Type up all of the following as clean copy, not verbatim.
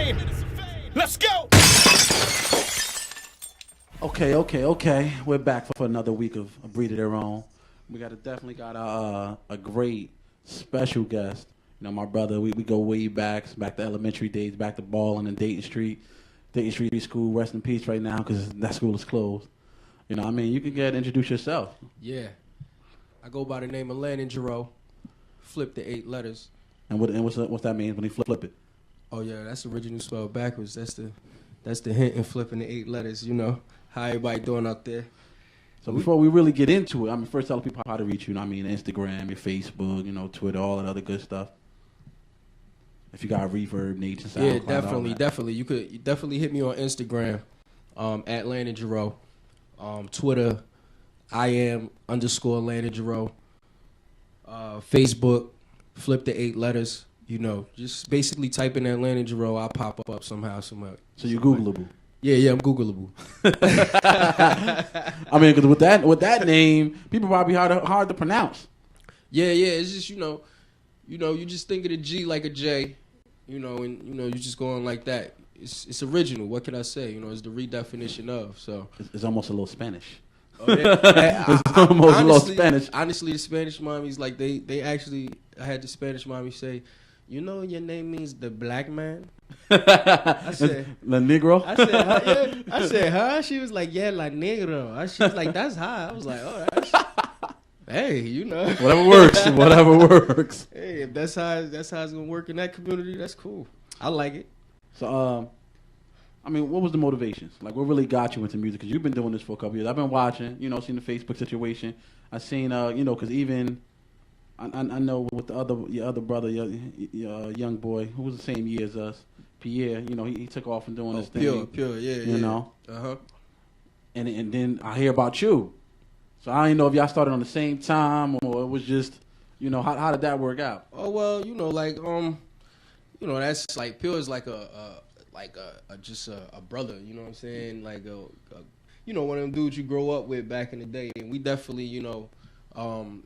fame. Let's go. Okay. We're back for another week of A Breed of Their Own. We definitely got a great special guest. You know, my brother, we go way back to elementary days, back to balling in Dayton Street School. Rest in peace right now because that school is closed. You know, I mean, you can introduce yourself. Yeah. I go by the name of Landon Giroux. Flip the 8 letters. And what's that mean when he flip it? Oh yeah, that's original spelled backwards. That's the hint in flipping the 8 letters. You know how everybody doing out there. So before we really get into it, I mean, first tell people how to reach you. You know, I mean, Instagram, your Facebook, you know, Twitter, all that other good stuff. If you got Reverb, Nate, and SoundCloud. Yeah, definitely. You could definitely hit me on Instagram, at Landon Giroux. Twitter, _Landon Giroux. Facebook, flip the 8 letters. You know, just basically type in that Landon Giroux, I'll pop up somehow. So you're Googleable. Yeah, I'm Googleable. I mean, because with that name, people probably hard to pronounce. Yeah. It's just you just think of the G like a J, and you're just going like that. It's original. What can I say? You know, it's the redefinition of. So it's almost a little Spanish. Oh, yeah. It's almost a little Spanish. Honestly, the Spanish mommies like they actually. I had the Spanish mommy say, "You know, your name means the black man." I said, "La negro." I said, huh? Yeah. I said, "Huh?" She was like, "Yeah, la negro." She was like, "That's high." I was like, "Oh, that's." Hey, you know, whatever works. Hey, if that's how it's gonna work in that community, that's cool. I like it. So, I mean, what was the motivations? Like, what really got you into music? Because you've been doing this for a couple years. I've been watching, seen the Facebook situation. I seen, because even I know with your other brother, your young boy who was the same year as us, Pierre. You know, he took off and doing his thing. Pure, yeah. You know. Uh-huh. And then I hear about you. So I don't know if y'all started on the same time or it was just, how did that work out? Oh well, that's like Pure is like a brother. You know what I'm saying? Like one of them dudes you grow up with back in the day, and we definitely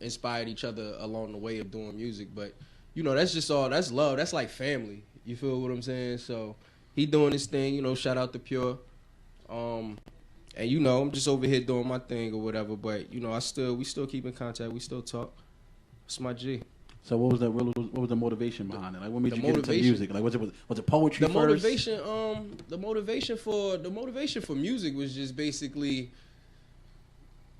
inspired each other along the way of doing music. But that's love. That's like family. You feel what I'm saying? So he doing his thing. Shout out to Pure. And I'm just over here doing my thing or whatever, but we still keep in contact. We still talk. It's my G. So what was the motivation behind it? Like, what made you get into music? Like, was it poetry the first? The motivation for music was just basically,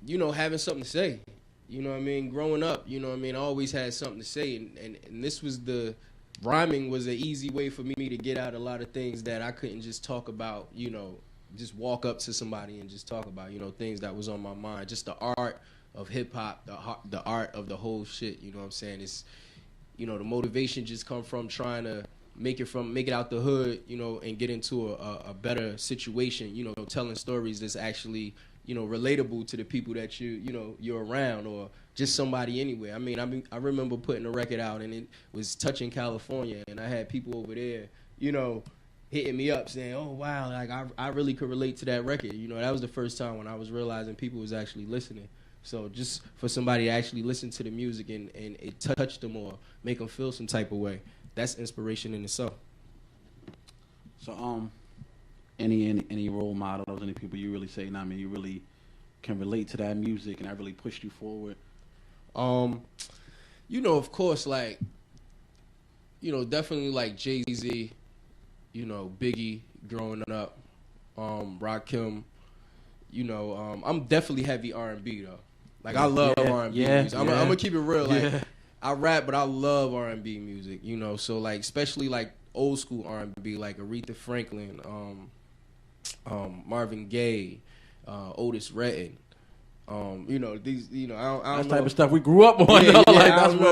having something to say. You know what I mean? Growing up, I always had something to say, and this was rhyming was an easy way for me to get out a lot of things that I couldn't just talk about, just walk up to somebody and just talk about, things that was on my mind. Just the art of hip hop, the art of the whole shit. You know what I'm saying? It's, the motivation just come from trying to make it out the hood, and get into a better situation. Telling stories that's actually, relatable to the people that you're around or just somebody anywhere. I mean, I remember putting a record out and it was touching California, and I had people over there, hitting me up saying, "Oh wow, like I really could relate to that record." That was the first time when I was realizing people was actually listening. So just for somebody to actually listen to the music and it touch them or make them feel some type of way, that's inspiration in itself. So any role models, any people you really say, you really can relate to that music and that really pushed you forward? Of course, like, definitely like Jay-Z. Biggie growing up, Rakim, I'm definitely heavy R&B though. Like I love R&B music. I'm gonna keep it real. Like I rap, but I love R&B music. So like especially like old school R&B, like Aretha Franklin, Marvin Gaye, Otis Redding. I don't that type know. of stuff we grew up on.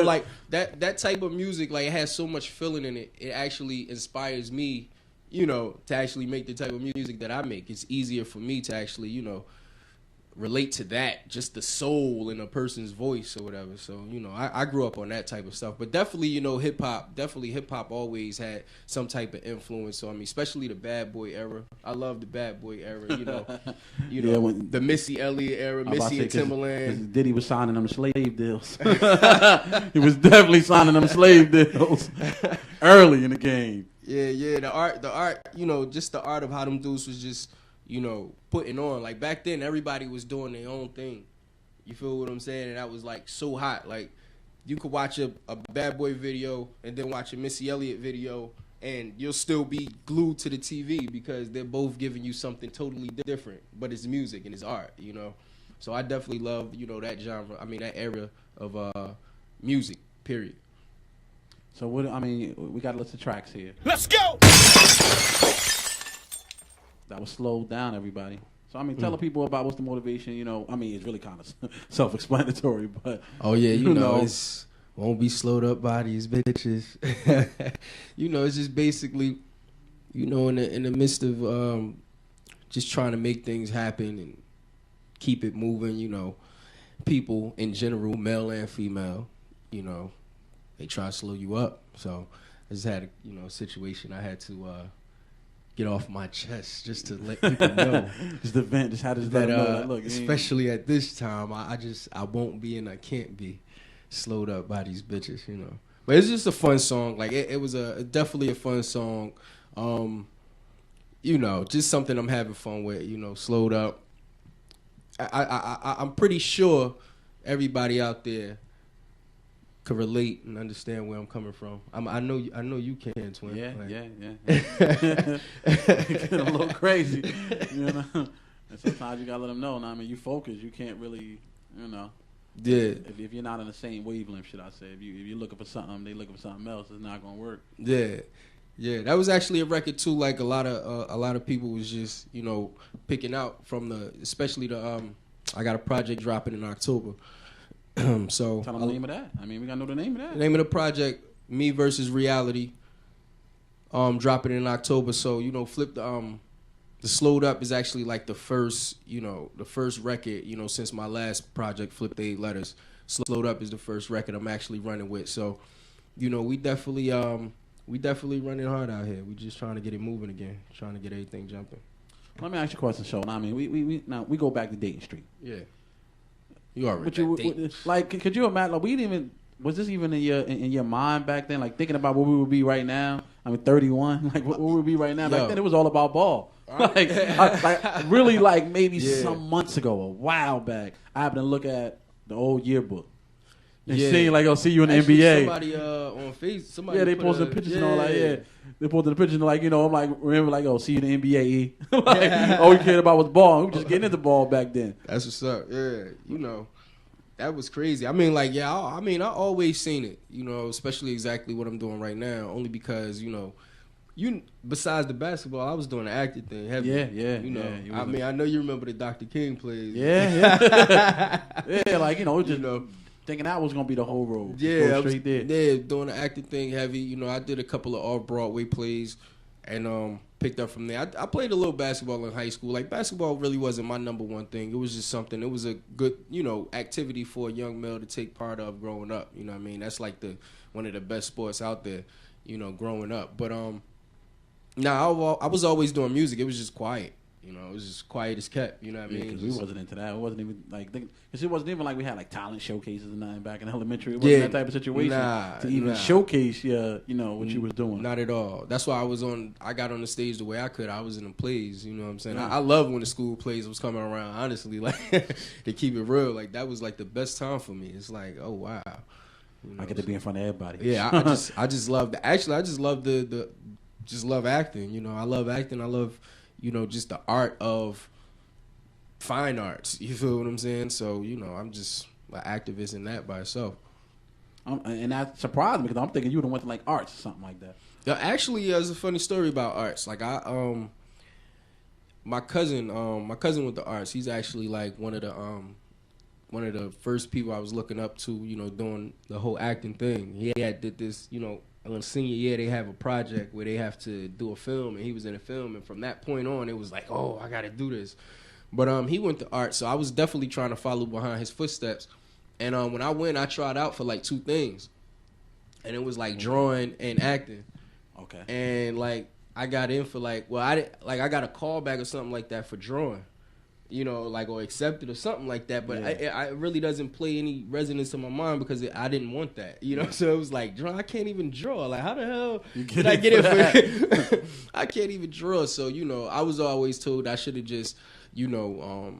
Like that type of music, like it has so much feeling in it. It actually inspires me, to actually make the type of music that I make. It's easier for me to actually, relate to that, just the soul in a person's voice or whatever. So, I grew up on that type of stuff. But definitely, hip hop always had some type of influence on me, especially the Bad Boy era. I love the Bad Boy era, the Missy Elliott era, Missy and Timberland. Diddy was signing them slave deals. He was definitely signing them slave deals early in the game. Yeah. The art. You know, just the art of how them dudes was just, you know, putting on. Like back then, everybody was doing their own thing. You feel what I'm saying? And that was like so hot. Like you could watch a Bad Boy video and then watch a Missy Elliott video, and you'll still be glued to the TV because they're both giving you something totally different. But it's music and it's art. You know. So I definitely love, you know, that genre. I mean, that era of music. Period. So we got a list of tracks here. Let's go. That was slowed down, everybody. So tell the people about what's the motivation. You know, it's really kind of self-explanatory, but you know, it's won't be slowed up by these bitches. You know, it's just basically, you know, in the midst of just trying to make things happen and keep it moving. You know, people in general, male and female, you know, they try to slow you up. So I just had a situation I had to get off my chest just to let people know. Just the vent, just how to let them know that, look, especially at this time, I won't be and I can't be slowed up by these bitches, you know. But it's just a fun song. Like it was definitely a fun song. You know, just something I'm having fun with. You know, slowed up. I'm pretty sure everybody out there could relate and understand where I'm coming from. I know you can, twin. Yeah, like. yeah. Get a little crazy, you know. And sometimes you gotta let them know. Now, you focus. You can't really, you know. Yeah. If you're not on the same wavelength, should I say? If you're looking for something, they looking for something else. It's not gonna work. Yeah. Yeah, that was actually a record too. Like a lot of people was just, you know, picking out from especially I got a project dropping in October. So tell them the name of that. We gotta know the name of that. The name of the project, Me versus Reality. Dropping in October. So you know, flip the Slowed Up is actually like the first record, you know, since my last project, Flip the 8 Letters. Slowed Up is the first record I'm actually running with. So, you know, we definitely running hard out here. We just trying to get it moving again, trying to get everything jumping. Let me ask you a question, Sean. We go back to Dayton Street. Yeah. You already like, could you imagine? Like, was this even in your mind back then? Like thinking about where we would be right now. 31. Like what we would be right now. Back then, it was all about ball. Like, really, like maybe some months ago, a while back, I happened to look at the old yearbook. And seeing like, see you in the NBA. Somebody on Facebook. They posted pictures and all like, they posted the pictures and like, you know, I'm like, remember like, see you in the NBA. Like, all we cared about was ball. We were just getting into ball back then. That's what's up. Yeah, you know, that was crazy. I always seen it. You know, especially exactly what I'm doing right now. Only because besides the basketball, I was doing the acting thing heavy. Yeah. You know, I know you remember the Dr. King plays. Yeah. Yeah, like, you know, just thinking that was gonna be the whole road. Yeah, straight there. Yeah, doing the acting thing heavy. You know, I did a couple of off-Broadway plays and picked up from there. I played a little basketball in high school. Like, basketball really wasn't my number one thing. It was just something. It was a good, you know, activity for a young male to take part of growing up. You know what I mean? That's like one of the best sports out there, you know, growing up. But I was always doing music. It was just quiet. You know, it was just quiet as kept. You know what I mean? Because we wasn't into that. It wasn't even like, because it wasn't even like we had like talent showcases and nothing back in elementary. It wasn't that type of situation to even showcase you know, what you was doing. Not at all. That's why I got on the stage the way I could. I was in the plays. You know what I'm saying? I love when the school plays was coming around. Honestly, like to keep it real, like that was like the best time for me. It's like, oh wow. You know, I get to be in front of everybody. Yeah, I just love I just love just love acting. You know, I love acting. I love, you know, just the art of fine arts. You feel what I'm saying? So, you know, I'm just an activist in that by itself. And that surprised me because I'm thinking you would have went to like arts or something like that. Yeah, actually, there's a funny story about arts. Like my cousin with the arts. He's actually like one of the first people I was looking up to. You know, doing the whole acting thing. He did this. You know, in senior year they have a project where they have to do a film, and he was in a film. And from that point on, it was like, oh, I got to do this. But he went to art, so I was definitely trying to follow behind his footsteps. And when I went, I tried out for like 2 things, and it was like drawing and acting. Okay. And like I got in for I got a call back or something like that for drawing, you know, like, or accepted or something like that. But it really doesn't play any resonance in my mind because I didn't want that, you know. So it was like, I can't even draw. Like, how the hell did I get it for I can't even draw. So, you know, I was always told I should have just, you know,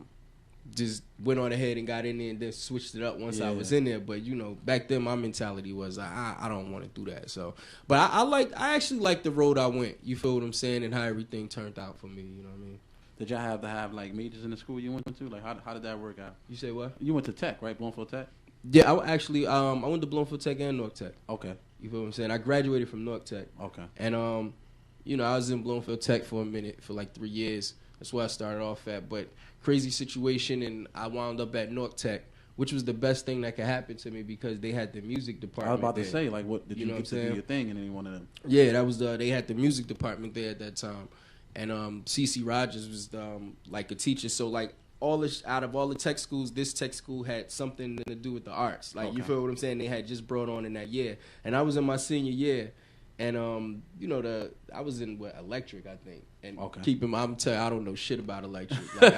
just went on ahead and got in there and then switched it up once I was in there. But, you know, back then my mentality was I don't want to do that. So, but I actually like the road I went. You feel what I'm saying? And how everything turned out for me. You know what I mean? Did y'all have to have like majors in the school you went to? Like how did that work out? You say what? You went to Tech, right? Bloomfield Tech? Yeah, I actually I went to Bloomfield Tech and North Tech. Okay. You feel what I'm saying? I graduated from North Tech. Okay. And you know, I was in Bloomfield Tech for a minute, for like 3 years. That's where I started off at. But crazy situation, and I wound up at North Tech, which was the best thing that could happen to me because they had the music department. I was about there. to say, like, what did you get to do your thing in any one of them? Yeah, that was they had the music department there at that time. And CC Rogers was like a teacher. So like out of all the tech schools, this tech school had something to do with the arts. Like you feel what I'm saying? They had just brought on in that year, and I was in my senior year, and you know I was in electric, I think. And I don't know shit about electric. Like,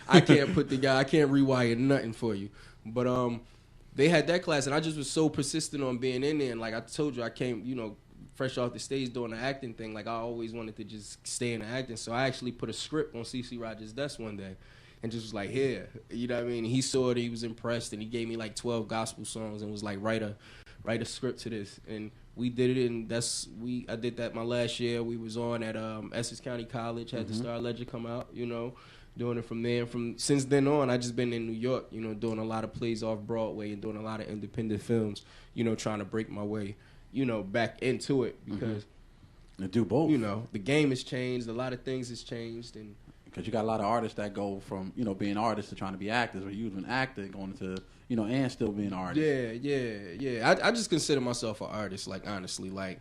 I can't I can't rewire nothing for you. But they had that class, and I just was so persistent on being in there. And like I told you, I came, you know, fresh off the stage doing the acting thing. Like I always wanted to just stay in the acting. So I actually put a script on CC Rogers' desk one day and just was like, here, you know what I mean? And he saw it, he was impressed, and he gave me like 12 gospel songs and was like, write a script to this. And we did it, and I did that my last year. We was on at Essex County College, had the Star Ledger come out, you know, doing it from there. And since then on, I just been in New York, you know, doing a lot of plays off Broadway and doing a lot of independent films, you know, trying to break my way, you know, back into it because and do both. You know, the game has changed. A lot of things has changed, and because you got a lot of artists that go from, you know, being artists to trying to be actors, or you was an actor going to, you know, and still being an artist. Yeah. I just consider myself an artist, like, honestly, like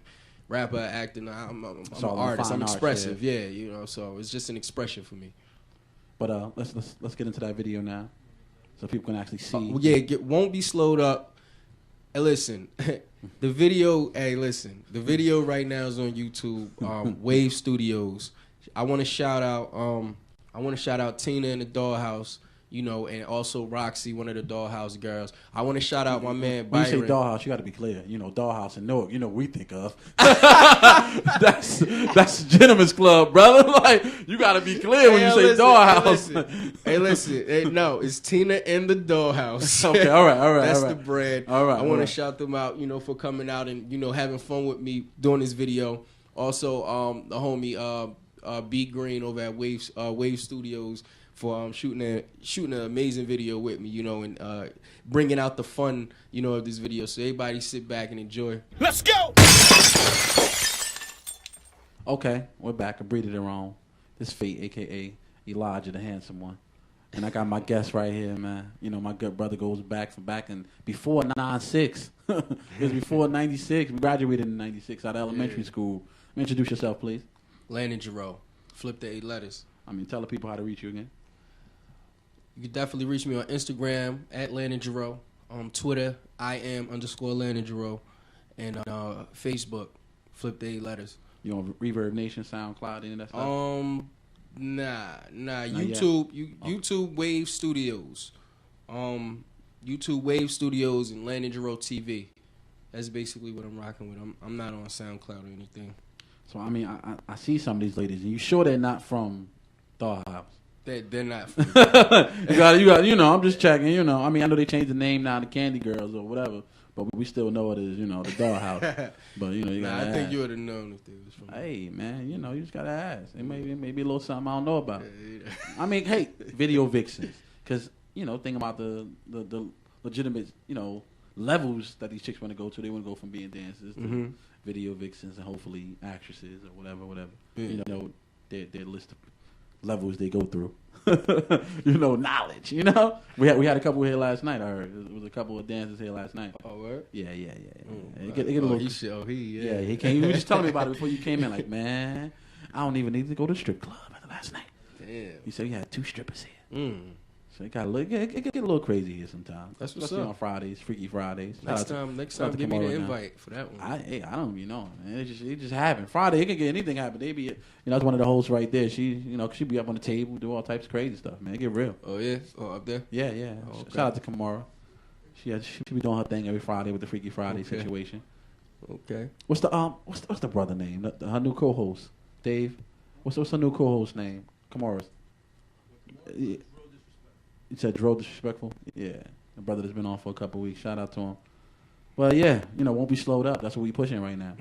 rapper, acting. I'm an artist. I'm expressive. Yeah, you know. So it's just an expression for me. But let's get into that video now, so people can actually see. Won't be slowed up. Hey, listen, the video right now is on YouTube. Wave Studios. I want to shout out Tina in the Dollhouse, you know, and also Roxy, one of the Dollhouse girls. I want to shout out my man Byron. When you say Dollhouse, you got to be clear. You know, Dollhouse and Newark, you know what we think of. that's Gentleman's Club, brother. Like, you got to be clear when you say Dollhouse. Hey, listen. No, it's Tina in the Dollhouse. Okay, all right. That's the brand. All right. I want to shout them out, you know, for coming out and, you know, having fun with me doing this video. Also, the homie B Green over at Wave Studios for shooting an amazing video with me, you know, and bringing out the fun, you know, of this video. So everybody sit back and enjoy. Let's go. Okay, we're back. I breathed it wrong. This Fate, a.k.a. Elijah, the handsome one. And I got my guest right here, man. You know, my good brother goes back in before 96. It was before 96. We graduated in 96 out of elementary school. Introduce yourself, please. Landon Giroux. Flip the 8 letters. I mean, tell the people how to reach you again. You can definitely reach me on Instagram at Landon Giroux. On Twitter, _Landon Giroux. And Facebook, Flip the 8 letters. You on Reverb Nation, SoundCloud, any of that stuff? Nah. YouTube Wave Studios. YouTube Wave Studios and Landon Giroux TV. That's basically what I'm rocking with. I'm not on SoundCloud or anything. So I mean, I see some of these ladies, and you sure they're not from Dollhouse? They're not from. you got. You know, I'm just checking. You know, I mean, I know they changed the name now to Candy Girls or whatever, but we still know it as, you know, the Dollhouse. But you know, you gotta I think ask. you would have known if they was from. Hey man, you know, you just gotta ask. It may be a little something I don't know about. Yeah. I mean, hey, video vixens, because you know, think about the legitimate, you know, levels that these chicks want to go to. They want to go from being dancers to video vixens and hopefully actresses or whatever. Yeah. You know, their list of levels they go through. You know, knowledge. You know, we had a couple here last night. I heard there was a couple of dancers here last night. Oh, word? Yeah. Mm, It get a little. He came. He was just telling me about it before you came in. Like, man, I don't even need to go to the strip club after last night. Damn. He said he had 2 strippers here. So it got it get a little crazy here sometimes. That's what's especially up. on Fridays, Freaky Fridays. Next time, give me the invite for that one. I don't even know. Man. It just happened. Friday, it can get anything happen. They be, that's one of the hosts right there. She, she be up on the table, do all types of crazy stuff, man. It get real. Oh yeah, up there. Yeah. Oh, okay. Shout out to Kamara. She be doing her thing every Friday with the Freaky Friday situation. Okay. What's the brother name? Her new co-host, Dave. What's her new co-host name? Kamara's. Yeah. You said Dro Disrespectful? Yeah. The brother that's been on for a couple weeks. Shout out to him. Well, yeah, won't be slowed up. That's what we pushing right now.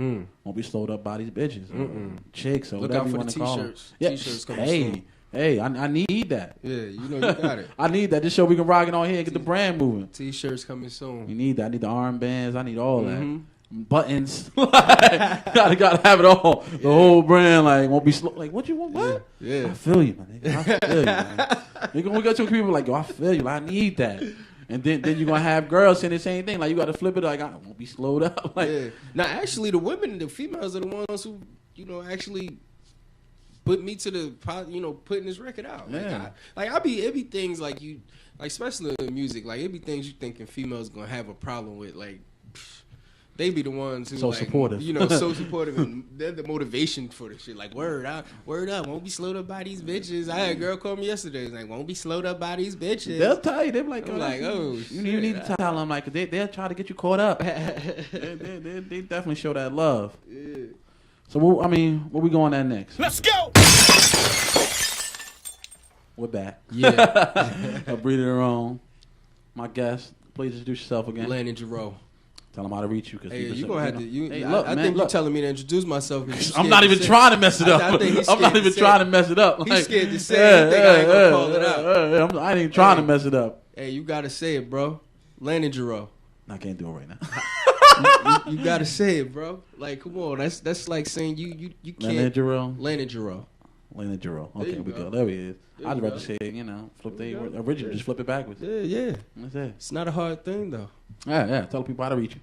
Won't be slowed up by these bitches or chicks or whatever you want to call them. Yeah. T-shirts coming soon. Hey, I need that. Yeah, you got it. I need that. This show we can rock it on here and get the brand moving. T-shirts coming soon. We need that. I need the armbands. I need all that. Buttons. gotta have it all. The whole brand, won't be slow. What you want? What? Yeah. I feel you, man. I feel you, man. We got two people I feel you. I need that. And then you're gonna have girls saying the same thing. You gotta flip it. I won't be slowed up. Yeah. Now, actually, the females are the ones who, actually put me to the, putting this record out. Yeah. It be things especially in music, it be things you thinking females gonna have a problem with, they be the ones who supportive. So supportive, and they're the motivation for the shit. Word up, won't be slowed up by these bitches. I had a girl call me yesterday. Won't be slowed up by these bitches. They'll tell you. They're like, you need to tell them they'll try to get you caught up. they definitely show that love. Yeah. So where we going at next? Let's go. We're back. Yeah. A breeder on. My guest, please introduce yourself again. Landon Giroux. Tell them how to reach you. Hey, you gonna have to. I think you're telling me to introduce myself. I'm not even trying to mess it up. I'm not even trying to mess it up. He's scared to say anything. I ain't gonna call it out. I ain't even trying to mess it up. Hey, you gotta say it, bro. Landon Giroux. I can't do it right now. you gotta say it, bro. Come on. That's like saying you can't. Landon Giroux. Landon Giroux. Landon Giroux. Okay, we go. go. There he is. There I'd you rather go. say it, flip the original, just flip it backwards. Yeah. That's it. It's not a hard thing though. Yeah. Tell people how to reach you.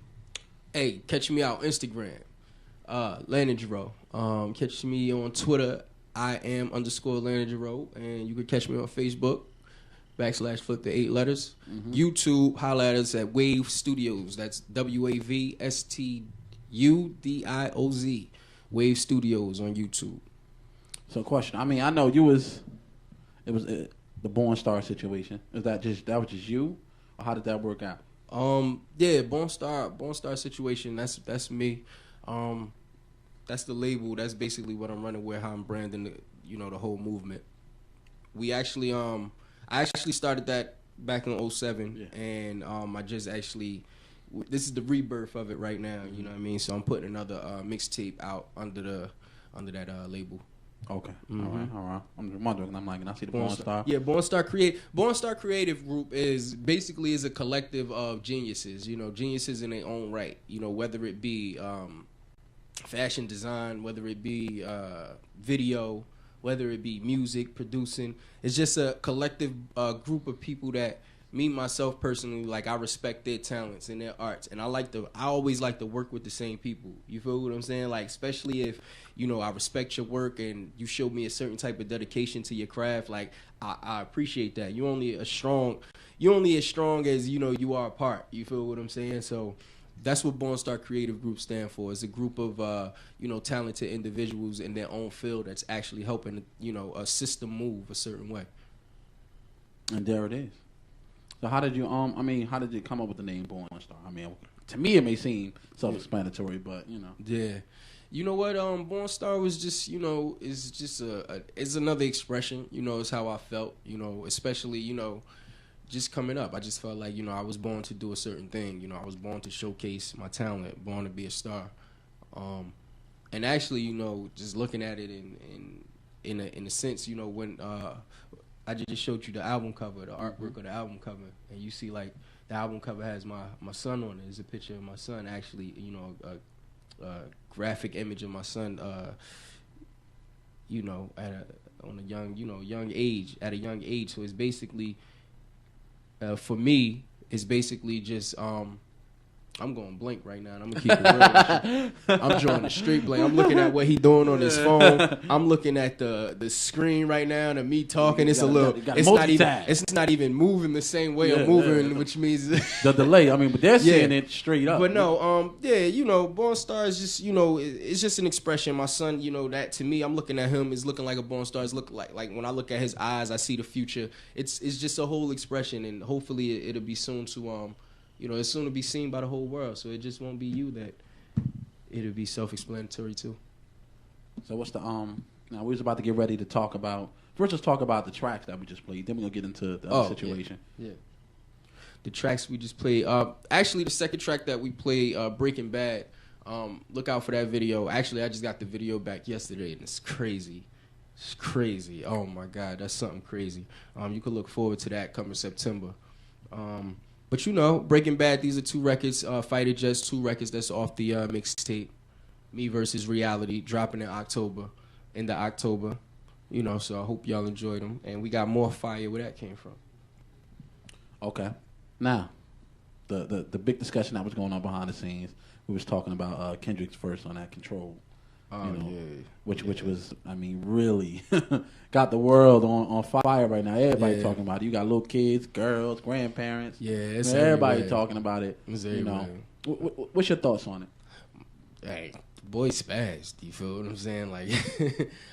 Hey, catch me out Instagram, Landon Giroux. Catch me on Twitter, I am _Landon Giroux, and you can catch me on Facebook, /flip the 8 letters. YouTube, holla at us at Wave Studios. That's WAVSTUDIOZ. Wave Studios on YouTube. So, question. I know it was the Born Star situation. That was just you, or how did that work out? Yeah, Born Star situation. That's me. That's the label. That's basically what I'm running with. How I'm branding the whole movement. We actually, I actually started that back in 2007, and I just actually, this is the rebirth of it right now. You know what I mean? So I'm putting another mixtape out under that label. Okay. All right. I'm just wondering. I'm I see the Born Star. Yeah, Born Star Creative Group is a collective of geniuses. Geniuses in their own right. Whether it be fashion design, whether it be video, whether it be music producing. It's just a collective group of people that me myself personally, I respect their talents and their arts, and I always like to work with the same people. You feel what I'm saying? Especially if I respect your work and you show me a certain type of dedication to your craft. I appreciate that. You're only as strong as you are apart. You feel what I'm saying? So that's what Born Star Creative Group stand for. It's a group of talented individuals in their own field that's actually helping a system move a certain way. And there it is. So how did you how did you come up with the name Born Star? To me it may seem self-explanatory, but Yeah. You know what? Born Star was just, is just it's another expression. It's how I felt. Especially just coming up. I just felt like I was born to do a certain thing. I was born to showcase my talent, born to be a star. And actually, just looking at it in a sense, when I just showed you the album cover, the artwork of the album cover, and you see the album cover has my son on it. There's a picture of my son, actually, a graphic image of my son, on a young age. So it's basically, for me, it's basically just I'm going blank right now, and I'm gonna keep it real with you. I'm drawing a straight blank. I'm looking at what he doing on his phone. I'm looking at the screen right now, and me talking. It's it's not even moving the same way I'm moving, which means the delay. I mean, but they're seeing it straight up. But no, you know, Born Star is just, you know, it's just an expression. My son, you know, that to me, I'm looking at him is looking like a Born Star. It's look like when I look at his eyes, I see the future. It's just a whole expression, and hopefully it'll be soon to you know, it's soon to be seen by the whole world. So it just won't be you that it'll be self-explanatory too. So what's the now we was about to get ready to talk about first. Let's talk about the tracks that we just played. Then we're gonna get into the other situation. Yeah. The tracks we just played. Actually, the second track that we played, Breaking Bad. Look out for that video. Actually, I just got the video back yesterday, and it's crazy. It's crazy. Oh my God, that's something crazy. You can look forward to that coming September. But you know, Breaking Bad, these are 2 records, Fighter Jets, 2 records that's off the mixtape. Me versus Reality, dropping in October. You know, so I hope y'all enjoyed them. And we got more fire where that came from. Okay. Now, the big discussion that was going on behind the scenes, we was talking about Kendrick's verse on that Control. Which was, I mean, really got the world on fire right now. Everybody talking about it. You got little kids, girls, grandparents. Yeah, it's everybody talking about it. You know, what's your thoughts on it? Hey, the boy spazzed. You feel what I'm saying? Like,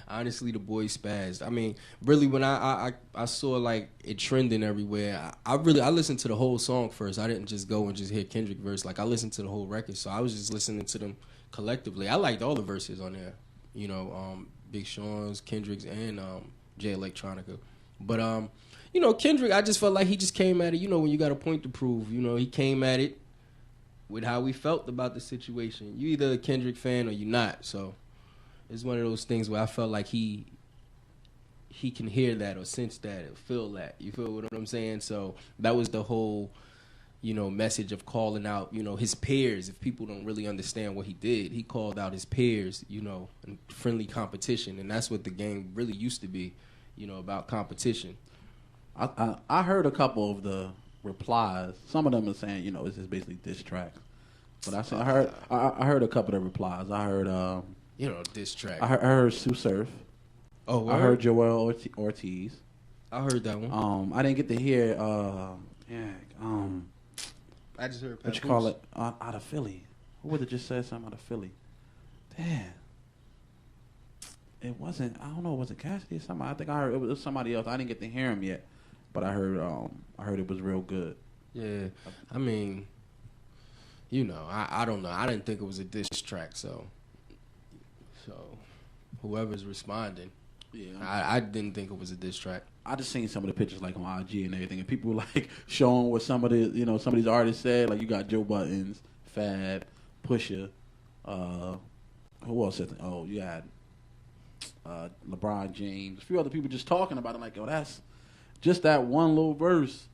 honestly, the boy spazzed. I mean, really, when I saw like it trending everywhere, I listened to the whole song first. I didn't just go and just hear Kendrick verse. Like, I listened to the whole record, so I was just listening to them collectively. I liked all the verses on there, you know, Big Sean's, Kendrick's, and Jay Electronica. But you know, Kendrick, I just felt like he just came at it. You know, when you got a point to prove, you know, he came at it with how we felt about the situation. You either a Kendrick fan or you're not. So it's one of those things where I felt like he can hear that or sense that or feel that. You feel what I'm saying? So that was the whole, you know, message of calling out, you know, his peers. If people don't really understand what he did, he called out his peers, you know, and friendly competition. And that's what the game really used to be, you know, about competition. I heard a couple of the replies. Some of them are saying, you know, it's just basically diss tracks. But I heard a couple of the replies. I heard you know, diss track. I heard Sue Surf. Oh, what? I heard Joel Ortiz. I heard that one. I didn't get to hear I just heard what you call it out of Philly. Who would have just said something out of Philly? Damn. It wasn't. I don't know. Was it Cassidy or somebody? I think I heard it was somebody else. I didn't get to hear him yet, but I heard it was real good. Yeah, I mean, you know, I don't know. I didn't think it was a diss track, so whoever's responding, yeah, I didn't think it was a diss track. I just seen some of the pictures like on IG and everything, and people were like showing what some of these artists said. Like you got Joe Buttons, Fab, Pusha, who else? Oh, you had LeBron James, a few other people just talking about it. Like, yo, that's just that one little verse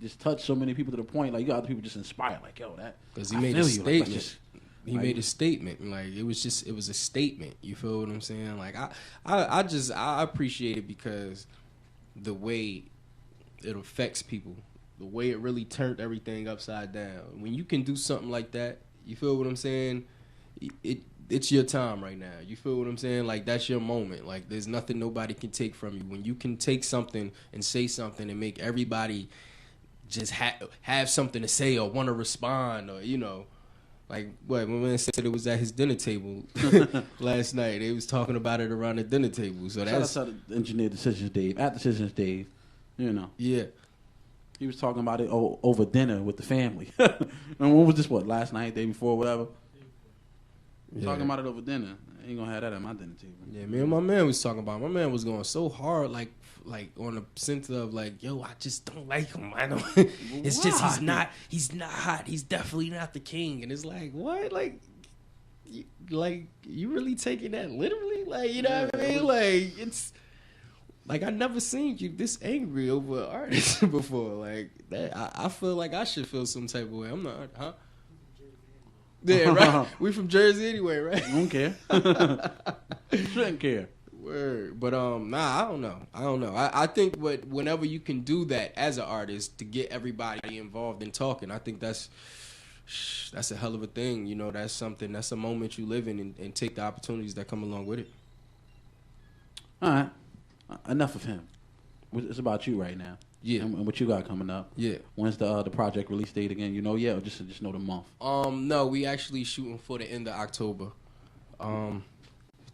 just touched so many people to the point. Like you got other people just inspired. Like, yo, that because he made a statement. He made a statement. Like it was a statement. You feel what I'm saying? Like I appreciate it because the way it affects people, the way it really turned everything upside down. When you can do something like that, you feel what I'm saying? It's your time right now. You feel what I'm saying? Like that's your moment. Like there's nothing nobody can take from you. When you can take something and say something and make everybody just have something to say or want to respond or, you know, like what my man said, it was at his dinner table last night. They was talking about it around the dinner table. So that's shout out to engineer Decisions Dave. At Decisions Dave, you know. Yeah. He was talking about it over dinner with the family. And when was this? What, last night, day before, whatever? Yeah. Talking about it over dinner. I ain't gonna have that at my dinner table. Yeah, me and my man was talking about it. My man was going so hard, like on the sense of like, yo, I just don't like him. I don't. It's Why? Just he's not hot. He's definitely not the king. And it's like, what? Like you really taking that literally? Like, you know what I mean? Like it's like I never seen you this angry over an artist before. Like that, I feel like I should feel some type of way. I'm not, huh? Yeah, right. We from Jersey anyway, right? I don't care. Shouldn't care. Word. But I don't know. I think whenever you can do that as an artist to get everybody involved in talking, I think that's that's a hell of a thing. You know, that's a moment you live in and take the opportunities that come along with it. All right. Enough of him. It's about you right now. Yeah. And what you got coming up. Yeah. When's the project release date again? You know yet, or just know the month? No, we actually shooting for the end of October.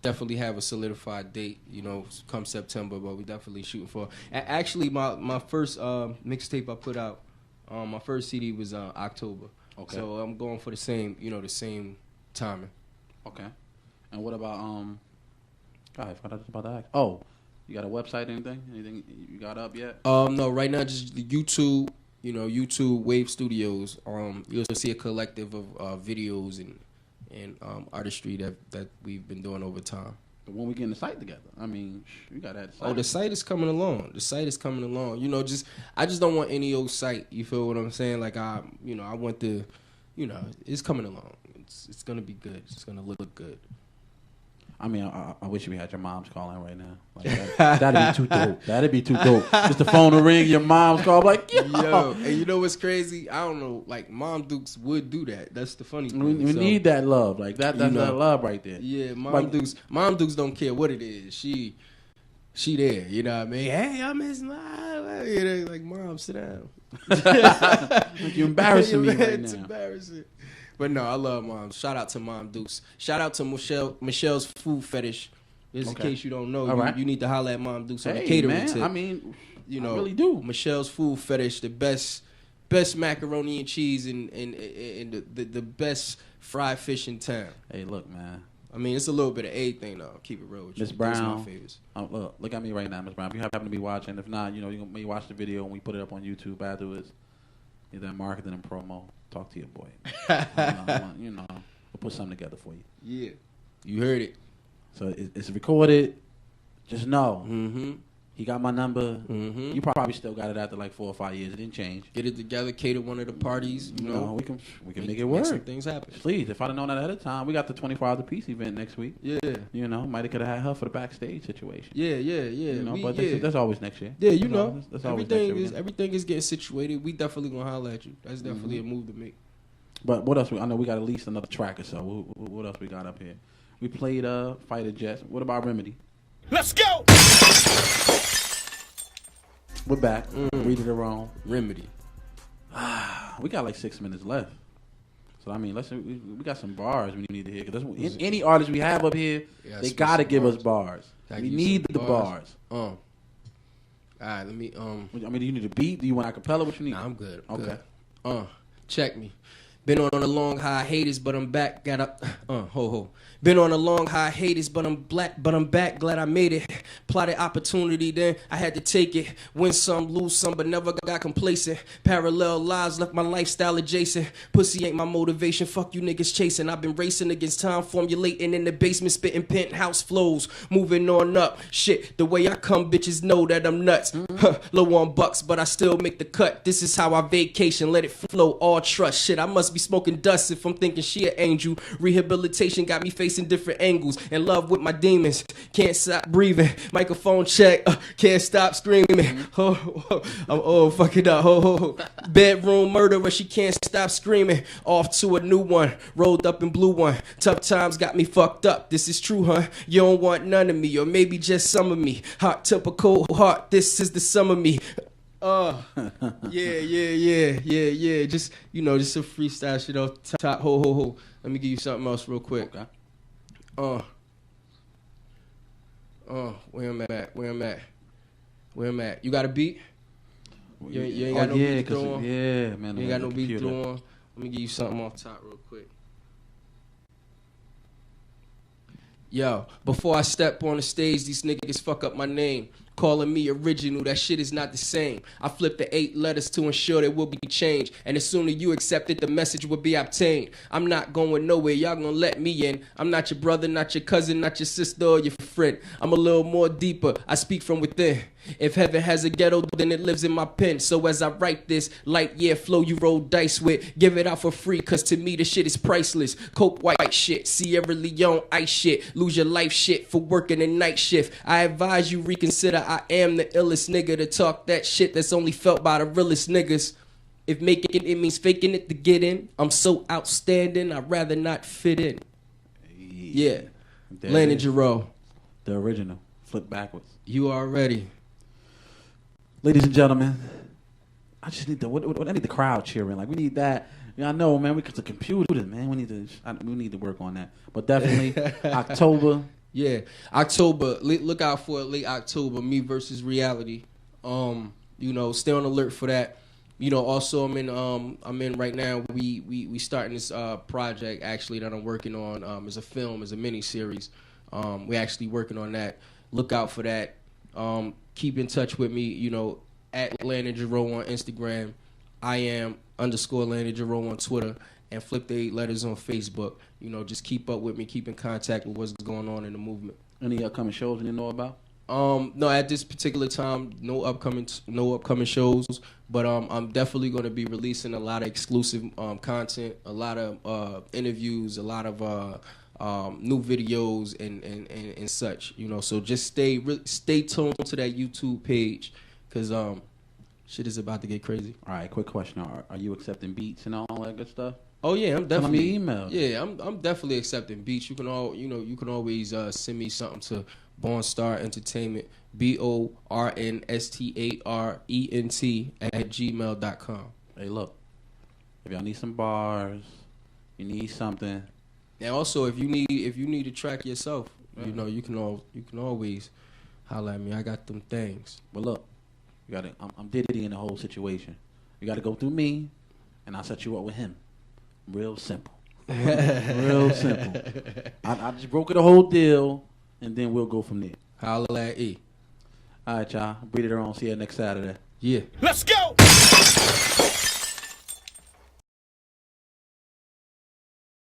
Definitely have a solidified date, you know, come September, but we definitely shooting for. Actually, my first mixtape I put out, my first CD was October. Okay. So I'm going for the same timing. Okay. And what about God, I forgot about that. Oh, you got a website? Anything you got up yet? No, right now just the YouTube. You know, YouTube Wave Studios. You'll see a collective of videos and artistry that we've been doing over time. But when we get the site together, I mean, you got that. Oh, the site is coming along. You know, I just don't want any old site. You feel what I'm saying? Like I want it's coming along. It's gonna be good. It's gonna look good. I mean, I wish we had your mom's calling right now. Like that'd be too dope. That'd be too dope. Just the phone to ring, your mom's call, like, yo. And you know what's crazy? I don't know. Like, Mom Dukes would do that. That's the funny thing. We need that love. Like, that's that love right there. Yeah, Mom Dukes don't care what it is. She there. You know what I mean? Hey, I miss my... You know, like, Mom, sit down. Like, you're embarrassing me right It's now. embarrassing. But no, I love Mom. Shout out to Mom Dukes. Shout out to Michelle's Food Fetish. Just in case you don't know, you need to holler at Mom Dukes on the catering tip. I mean, you know, I really do. Michelle's Food Fetish, the best macaroni and cheese and the best fried fish in town. Hey, look, man. I mean, it's a little bit of everything, though. Keep it real with you. Miss Brown. My favorites. Look at me right now, Miss Brown. If you happen to be watching, if not, you know, you may watch the video and we put it up on YouTube afterwards. Either marketing and promo. Talk to your boy. You know, we'll put something together for you. Yeah. You heard it. So it's recorded. Just know. Mm-hmm. He got my number. Mm-hmm. You probably still got it after like 4 or 5 years. It didn't change. Get it together, cater one of the parties. You know, we can make it work. Some things happen. Please, if I'd have known that ahead of time, we got the 24-hour piece event next week. Yeah. You know, might have could have had her for the backstage situation. Yeah. You know, but that's always next year. Yeah, you know. That's always next year. Everything is getting situated. We definitely gonna holler at you. That's definitely a move to make. But what else? I know we got at least another track or so. What else we got up here? We played Fighter Jets. What about Remedy? Let's go. We're back. Read it wrong. Remedy. We got like 6 minutes left. So I mean, we got some bars we need to hear. Because any artist we have up here, they gotta give us bars. We need the bars. All right, let me. I mean, do you need a beat? Do you want acapella? What you need? Nah, I'm good. Okay. Good. Check me. Been on a long hiatus, but I'm back. Got up. Ho. Been on a long hiatus, but I'm back. Glad I made it. Plotted opportunity, then I had to take it. Win some, lose some, but never got complacent. Parallel lives left my lifestyle adjacent. Pussy ain't my motivation. Fuck you niggas chasing. I've been racing against time, formulating in the basement, spitting penthouse flows. Moving on up. Shit, the way I come, bitches know that I'm nuts. Low on bucks, but I still make the cut. This is how I vacation. Let it flow, all trust. Shit, I must be smoking dust if I'm thinking she an angel. Rehabilitation got me facing different angles. In love with my demons. Can't stop breathing. Microphone check. Can't stop screaming. I'm fuck it up. Bedroom murderer. She can't stop screaming. Off to a new one. Rolled up in blue one. Tough times got me fucked up. This is true, huh? You don't want none of me, or maybe just some of me. Hot temper, cold heart. This is the sum of me. Yeah. Just some freestyle shit off top. Ho. Let me give you something else real quick. Okay. Where I'm at. You got a beat? You ain't got no beat to throw on? Yeah, man. You ain't got no beat to throw on? Let me give you something off top real quick. Yo, before I step on the stage, these niggas fuck up my name. Calling me original, that shit is not the same. I flip the 8 letters to ensure there will be change. And the sooner you accept it, the message will be obtained. I'm not going nowhere, y'all gonna let me in. I'm not your brother, not your cousin, not your sister or your friend. I'm a little more deeper, I speak from within. If heaven has a ghetto, then it lives in my pen. So as I write this light year flow you roll dice with, give it out for free, cause to me the shit is priceless. Coke white shit, Sierra Leone ice shit, lose your life shit for working a night shift. I advise you reconsider, I am the illest nigga to talk that shit that's only felt by the realest niggas. If making it means faking it to get in, I'm so outstanding, I'd rather not fit in. Yeah. Landon Jarreau. The original. Flip backwards. You already. Ladies and gentlemen, I just need I need the crowd cheering. Like, we need that. Yeah, I know, man. We got the computers, man. We need to work on that. But definitely October. Yeah, October. Look out for it. Late October. Me versus Reality. Stay on alert for that. Also I'm in right now. We starting this project actually that I'm working on. As a film, as a mini series. We're actually working on that. Look out for that. Keep in touch with me. At Landon Jarreau on Instagram. I am _Landon Jarreau on Twitter, and Flip the 8 Letters on Facebook. Just keep up with me, keep in contact with what's going on in the movement. Any upcoming shows you know about? No, at this particular time, no upcoming shows, but I'm definitely going to be releasing a lot of exclusive content, a lot of interviews, a lot of new videos and such. So just stay tuned to that YouTube page, because shit is about to get crazy. All right, quick question: Are you accepting beats and all that good stuff? Oh yeah, I'm definitely. Email. Yeah, I'm definitely accepting beats. You can always send me something to Bornstar Entertainment, BORNSTARENT Hey, look, if y'all need some bars, you need something. And also, if you need a track yourself, you can always holler at me. I got them things. But look, I'm Diddy the whole situation. You got to go through me, and I'll set you up with him. Real simple. Real simple. I just broke the whole deal, and then we'll go from there. Holla at E. All right, y'all. Breathe it on. See you next Saturday. Yeah. Let's go!